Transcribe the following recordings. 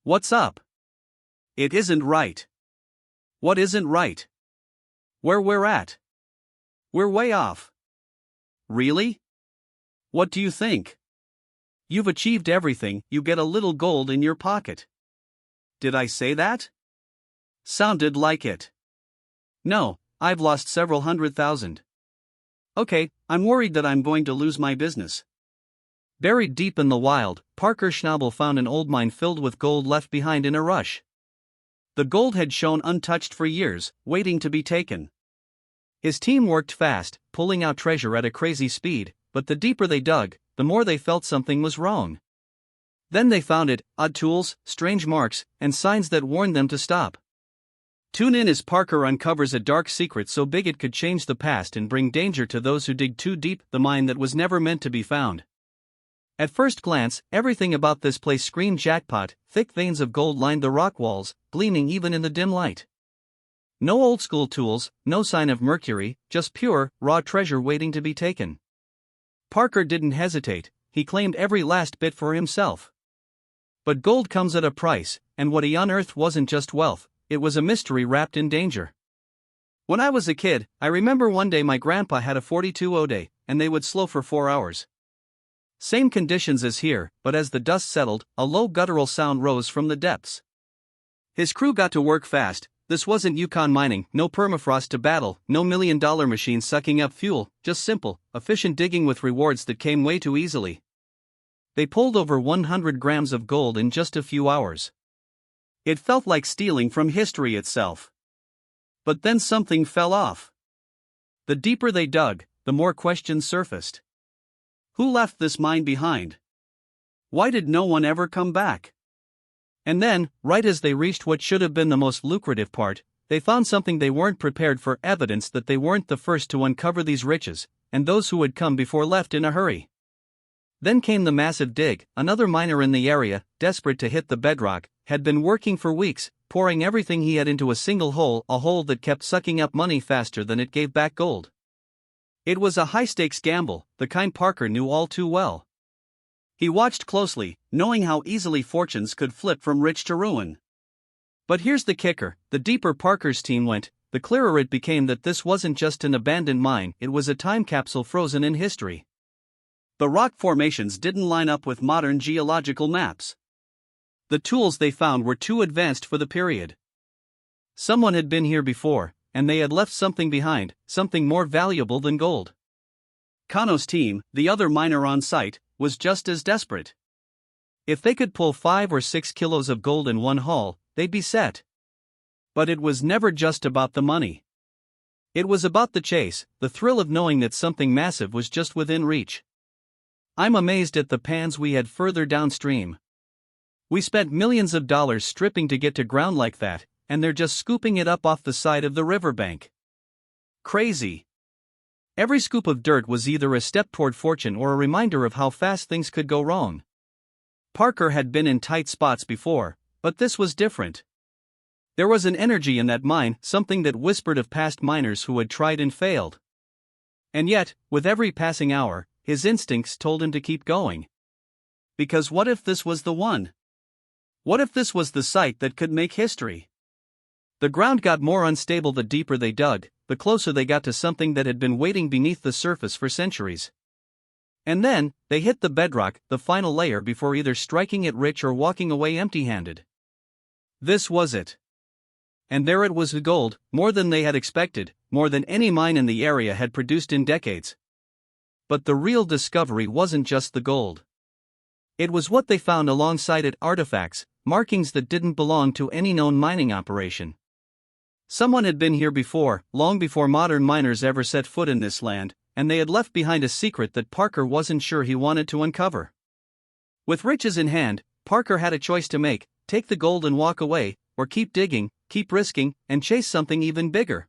What's up? It isn't right. What isn't right? Where we're at? We're way off. Really? What do you think? You've achieved everything, you get a little gold in your pocket. Did I say that? Sounded like it. No, I've lost several $100,000. Okay, I'm worried that I'm going to lose my business. Buried deep in the wild, Parker Schnabel found an old mine filled with gold left behind in a rush. The gold had shown untouched for years, waiting to be taken. His team worked fast, pulling out treasure at a crazy speed, but the deeper they dug, the more they felt something was wrong. Then they found it, odd tools, strange marks, and signs that warned them to stop. Tune in as Parker uncovers a dark secret so big it could change the past and bring danger to those who dig too deep, the mine that was never meant to be found. At first glance, everything about this place screamed jackpot. Thick veins of gold lined the rock walls, gleaming even in the dim light. No old-school tools, no sign of mercury, just pure, raw treasure waiting to be taken. Parker didn't hesitate, he claimed every last bit for himself. But gold comes at a price, and what he unearthed wasn't just wealth, it was a mystery wrapped in danger. When I was a kid, I remember one day my grandpa had a 42 day, and they would slow for 4 hours. Same conditions as here, but as the dust settled, a low guttural sound rose from the depths. His crew got to work fast. This wasn't Yukon mining, no permafrost to battle, no million-dollar machines sucking up fuel, just simple, efficient digging with rewards that came way too easily. They pulled over 100 grams of gold in just a few hours. It felt like stealing from history itself. But then something fell off. The deeper they dug, the more questions surfaced. Who left this mine behind? Why did no one ever come back? And then, right as they reached what should have been the most lucrative part, they found something they weren't prepared for, evidence that they weren't the first to uncover these riches, and those who had come before left in a hurry. Then came the massive dig. Another miner in the area, desperate to hit the bedrock, had been working for weeks, pouring everything he had into a single hole, a hole that kept sucking up money faster than it gave back gold. It was a high-stakes gamble, the kind Parker knew all too well. He watched closely, knowing how easily fortunes could flip from rich to ruin. But here's the kicker, the deeper Parker's team went, the clearer it became that this wasn't just an abandoned mine, it was a time capsule frozen in history. The rock formations didn't line up with modern geological maps. The tools they found were too advanced for the period. Someone had been here before, and they had left something behind, something more valuable than gold. Kano's team, the other miner on site, was just as desperate. If they could pull 5 or 6 kilos of gold in one haul, they'd be set. But it was never just about the money. It was about the chase, the thrill of knowing that something massive was just within reach. I'm amazed at the pans we had further downstream. We spent millions of dollars stripping to get to ground like that, and they're just scooping it up off the side of the riverbank. Crazy. Every scoop of dirt was either a step toward fortune or a reminder of how fast things could go wrong. Parker had been in tight spots before, but this was different. There was an energy in that mine, something that whispered of past miners who had tried and failed. And yet, with every passing hour, his instincts told him to keep going. Because what if this was the one? What if this was the site that could make history? The ground got more unstable the deeper they dug, the closer they got to something that had been waiting beneath the surface for centuries. And then, they hit the bedrock, the final layer, before either striking it rich or walking away empty-handed. This was it. And there it was, the gold, more than they had expected, more than any mine in the area had produced in decades. But the real discovery wasn't just the gold. It was what they found alongside it, artifacts, markings that didn't belong to any known mining operation. Someone had been here before, long before modern miners ever set foot in this land, and they had left behind a secret that Parker wasn't sure he wanted to uncover. With riches in hand, Parker had a choice to make: take the gold and walk away, or keep digging, keep risking, and chase something even bigger.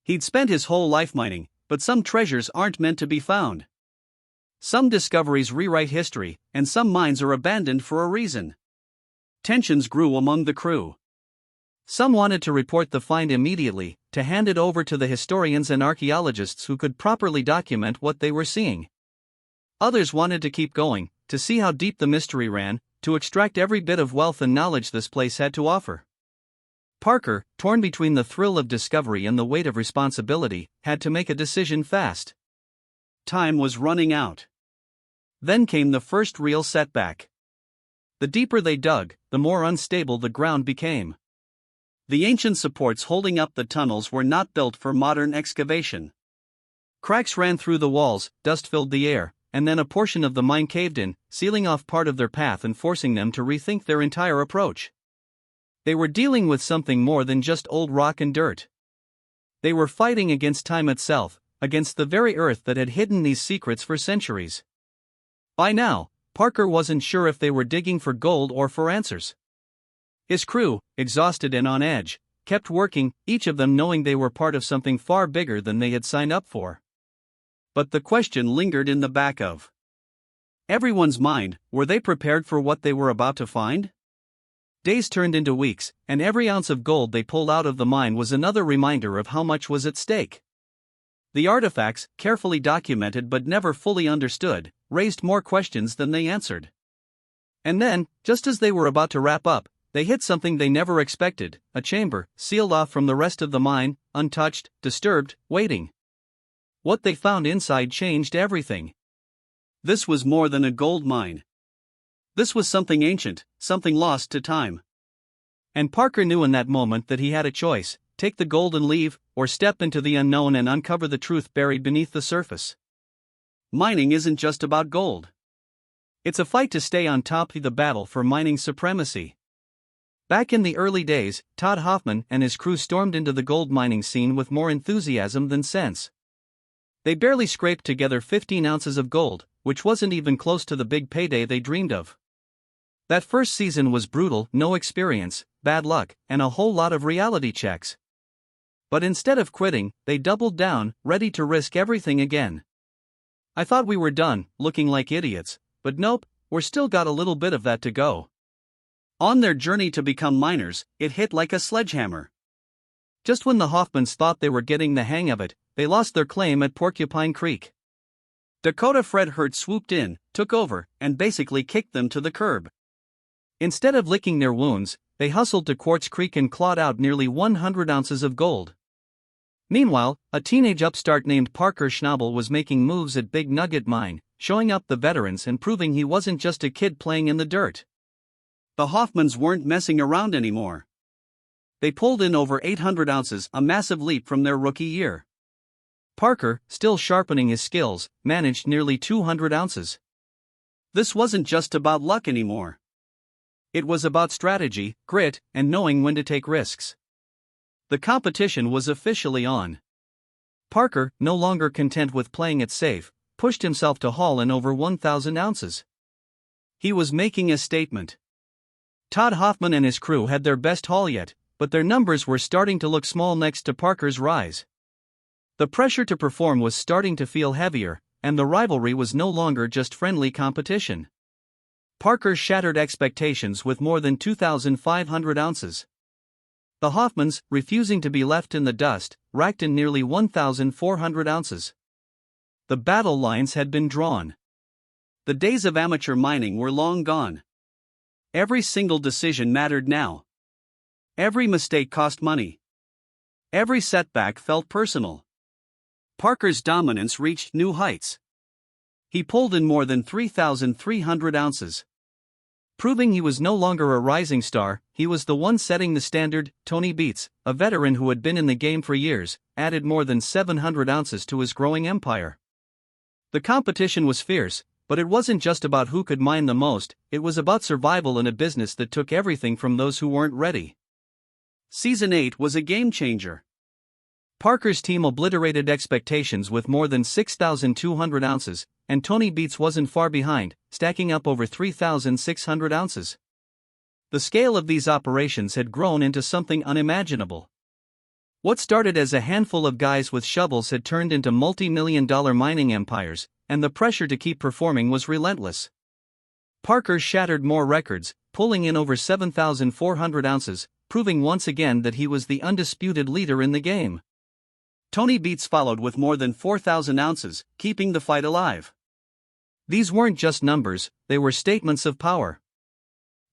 He'd spent his whole life mining, but some treasures aren't meant to be found. Some discoveries rewrite history, and some mines are abandoned for a reason. Tensions grew among the crew. Some wanted to report the find immediately, to hand it over to the historians and archaeologists who could properly document what they were seeing. Others wanted to keep going, to see how deep the mystery ran, to extract every bit of wealth and knowledge this place had to offer. Parker, torn between the thrill of discovery and the weight of responsibility, had to make a decision fast. Time was running out. Then came the first real setback. The deeper they dug, the more unstable the ground became. The ancient supports holding up the tunnels were not built for modern excavation. Cracks ran through the walls, dust filled the air, and then a portion of the mine caved in, sealing off part of their path and forcing them to rethink their entire approach. They were dealing with something more than just old rock and dirt. They were fighting against time itself, against the very earth that had hidden these secrets for centuries. By now, Parker wasn't sure if they were digging for gold or for answers. His crew, exhausted and on edge, kept working, each of them knowing they were part of something far bigger than they had signed up for. But the question lingered in the back of everyone's mind: were they prepared for what they were about to find? Days turned into weeks, and every ounce of gold they pulled out of the mine was another reminder of how much was at stake. The artifacts, carefully documented but never fully understood, raised more questions than they answered. And then, just as they were about to wrap up, they hit something they never expected: a chamber, sealed off from the rest of the mine, untouched, disturbed, waiting. What they found inside changed everything. This was more than a gold mine. This was something ancient, something lost to time. And Parker knew in that moment that he had a choice: take the gold and leave, or step into the unknown and uncover the truth buried beneath the surface. Mining isn't just about gold. It's a fight to stay on top of the battle for mining supremacy. Back in the early days, Todd Hoffman and his crew stormed into the gold mining scene with more enthusiasm than sense. They barely scraped together 15 ounces of gold, which wasn't even close to the big payday they dreamed of. That first season was brutal: no experience, bad luck, and a whole lot of reality checks. But instead of quitting, they doubled down, ready to risk everything again. I thought we were done, looking like idiots, but nope, we're still got a little bit of that to go. On their journey to become miners, it hit like a sledgehammer. Just when the Hoffmans thought they were getting the hang of it, they lost their claim at Porcupine Creek. Dakota Fred Hurt swooped in, took over, and basically kicked them to the curb. Instead of licking their wounds, they hustled to Quartz Creek and clawed out nearly 100 ounces of gold. Meanwhile, a teenage upstart named Parker Schnabel was making moves at Big Nugget Mine, showing up the veterans and proving he wasn't just a kid playing in the dirt. The Hoffmans weren't messing around anymore. They pulled in over 800 ounces, a massive leap from their rookie year. Parker, still sharpening his skills, managed nearly 200 ounces. This wasn't just about luck anymore. It was about strategy, grit, and knowing when to take risks. The competition was officially on. Parker, no longer content with playing it safe, pushed himself to haul in over 1,000 ounces. He was making a statement. Todd Hoffman and his crew had their best haul yet, but their numbers were starting to look small next to Parker's rise. The pressure to perform was starting to feel heavier, and the rivalry was no longer just friendly competition. Parker shattered expectations with more than 2,500 ounces. The Hoffmans, refusing to be left in the dust, racked in nearly 1,400 ounces. The battle lines had been drawn. The days of amateur mining were long gone. Every single decision mattered now. Every mistake cost money. Every setback felt personal. Parker's dominance reached new heights. He pulled in more than 3,300 ounces. Proving he was no longer a rising star, he was the one setting the standard. Tony Beets, a veteran who had been in the game for years, added more than 700 ounces to his growing empire. The competition was fierce, but it wasn't just about who could mine the most, it was about survival in a business that took everything from those who weren't ready. Season 8 was a game changer. Parker's team obliterated expectations with more than 6,200 ounces, and Tony Beets wasn't far behind, stacking up over 3,600 ounces. The scale of these operations had grown into something unimaginable. What started as a handful of guys with shovels had turned into multi-million-dollar mining empires, and the pressure to keep performing was relentless. Parker shattered more records, pulling in over 7,400 ounces, proving once again that he was the undisputed leader in the game. Tony Beets followed with more than 4,000 ounces, keeping the fight alive. These weren't just numbers, they were statements of power.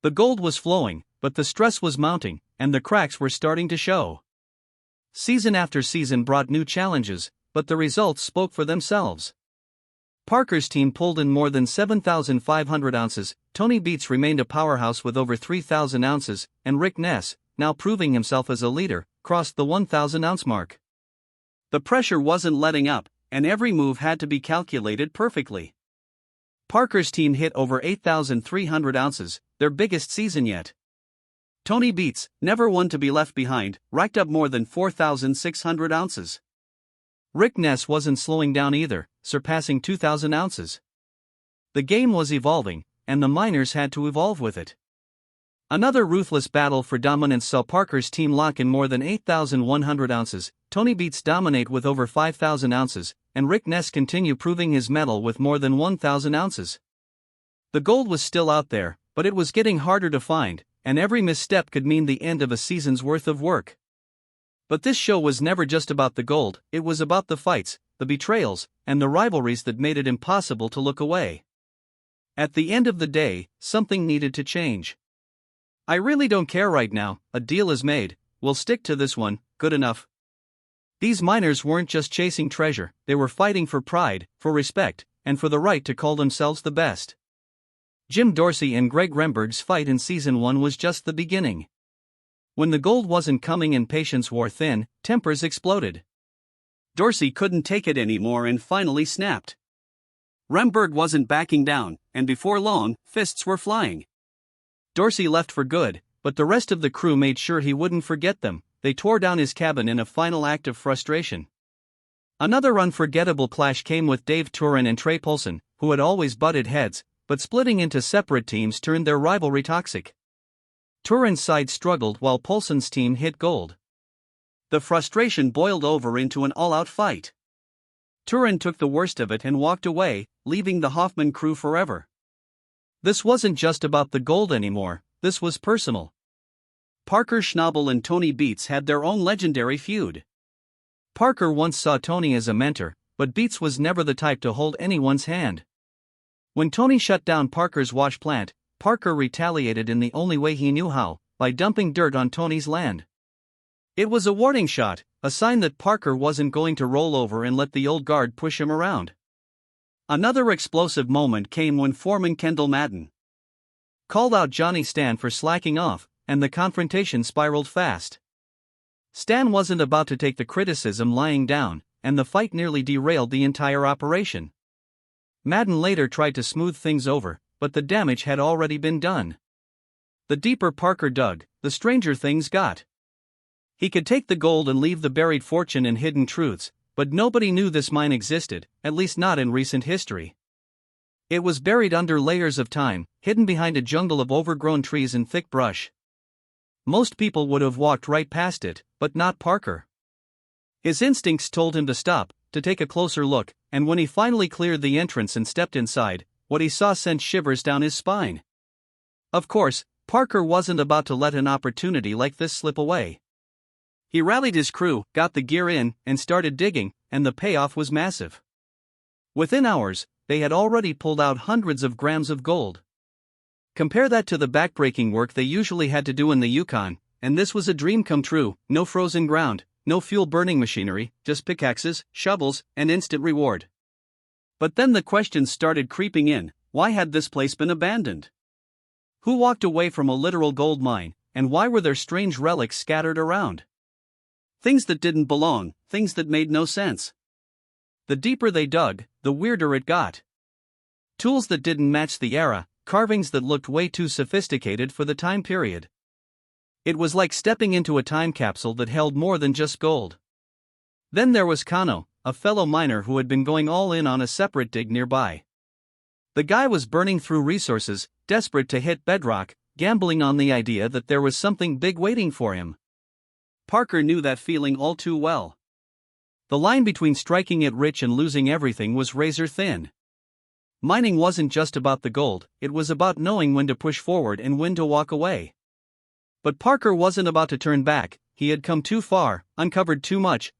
The gold was flowing, but the stress was mounting, and the cracks were starting to show. Season after season brought new challenges, but the results spoke for themselves. Parker's team pulled in more than 7,500 ounces, Tony Beats remained a powerhouse with over 3,000 ounces, and Rick Ness, now proving himself as a leader, crossed the 1,000-ounce mark. The pressure wasn't letting up, and every move had to be calculated perfectly. Parker's team hit over 8,300 ounces, their biggest season yet. Tony Beats, never one to be left behind, racked up more than 4,600 ounces. Rick Ness wasn't slowing down either, surpassing 2,000 ounces. The game was evolving, and the miners had to evolve with it. Another ruthless battle for dominance saw Parker's team lock in more than 8,100 ounces, Tony Beats dominate with over 5,000 ounces, and Rick Ness continue proving his mettle with more than 1,000 ounces. The gold was still out there, but it was getting harder to find, and every misstep could mean the end of a season's worth of work. But this show was never just about the gold, it was about the fights, the betrayals, and the rivalries that made it impossible to look away. At the end of the day, something needed to change. I really don't care right now, a deal is made, we'll stick to this one, good enough. These miners weren't just chasing treasure, they were fighting for pride, for respect, and for the right to call themselves the best. Jim Dorsey and Greg Remberg's fight in Season 1 was just the beginning. When the gold wasn't coming and patience wore thin, tempers exploded. Dorsey couldn't take it anymore and finally snapped. Remberg wasn't backing down, and before long, fists were flying. Dorsey left for good, but the rest of the crew made sure he wouldn't forget them. They tore down his cabin in a final act of frustration. Another unforgettable clash came with Dave Turin and Trey Polson, who had always butted heads, but splitting into separate teams turned their rivalry toxic. Turin's side struggled while Polson's team hit gold. The frustration boiled over into an all-out fight. Turin took the worst of it and walked away, leaving the Hoffman crew forever. This wasn't just about the gold anymore, this was personal. Parker Schnabel and Tony Beats had their own legendary feud. Parker once saw Tony as a mentor, but Beats was never the type to hold anyone's hand. When Tony shut down Parker's wash plant, Parker retaliated in the only way he knew how, by dumping dirt on Tony's land. It was a warning shot, a sign that Parker wasn't going to roll over and let the old guard push him around. Another explosive moment came when foreman Kendall Madden called out Johnny Stan for slacking off, and the confrontation spiraled fast. Stan wasn't about to take the criticism lying down, and the fight nearly derailed the entire operation. Madden later tried to smooth things over, but the damage had already been done. The deeper Parker dug, the stranger things got. He could take the gold and leave the buried fortune and hidden truths, but nobody knew this mine existed, at least not in recent history. It was buried under layers of time, hidden behind a jungle of overgrown trees and thick brush. Most people would have walked right past it, but not Parker. His instincts told him to stop, to take a closer look, and when he finally cleared the entrance and stepped inside, what he saw sent shivers down his spine. Of course, Parker wasn't about to let an opportunity like this slip away. He rallied his crew, got the gear in, and started digging, and the payoff was massive. Within hours, they had already pulled out hundreds of grams of gold. Compare that to the backbreaking work they usually had to do in the Yukon, and this was a dream come true, no frozen ground, no fuel-burning machinery, just pickaxes, shovels, and instant reward. But then the questions started creeping in: why had this place been abandoned? Who walked away from a literal gold mine, and why were there strange relics scattered around? Things that didn't belong, things that made no sense. The deeper they dug, the weirder it got. Tools that didn't match the era, carvings that looked way too sophisticated for the time period. It was like stepping into a time capsule that held more than just gold. Then there was Kano, a fellow miner who had been going all in on a separate dig nearby. The guy was burning through resources, desperate to hit bedrock, gambling on the idea that there was something big waiting for him. Parker knew that feeling all too well. The line between striking it rich and losing everything was razor thin. Mining wasn't just about the gold, it was about knowing when to push forward and when to walk away. But Parker wasn't about to turn back. He had come too far, uncovered too much,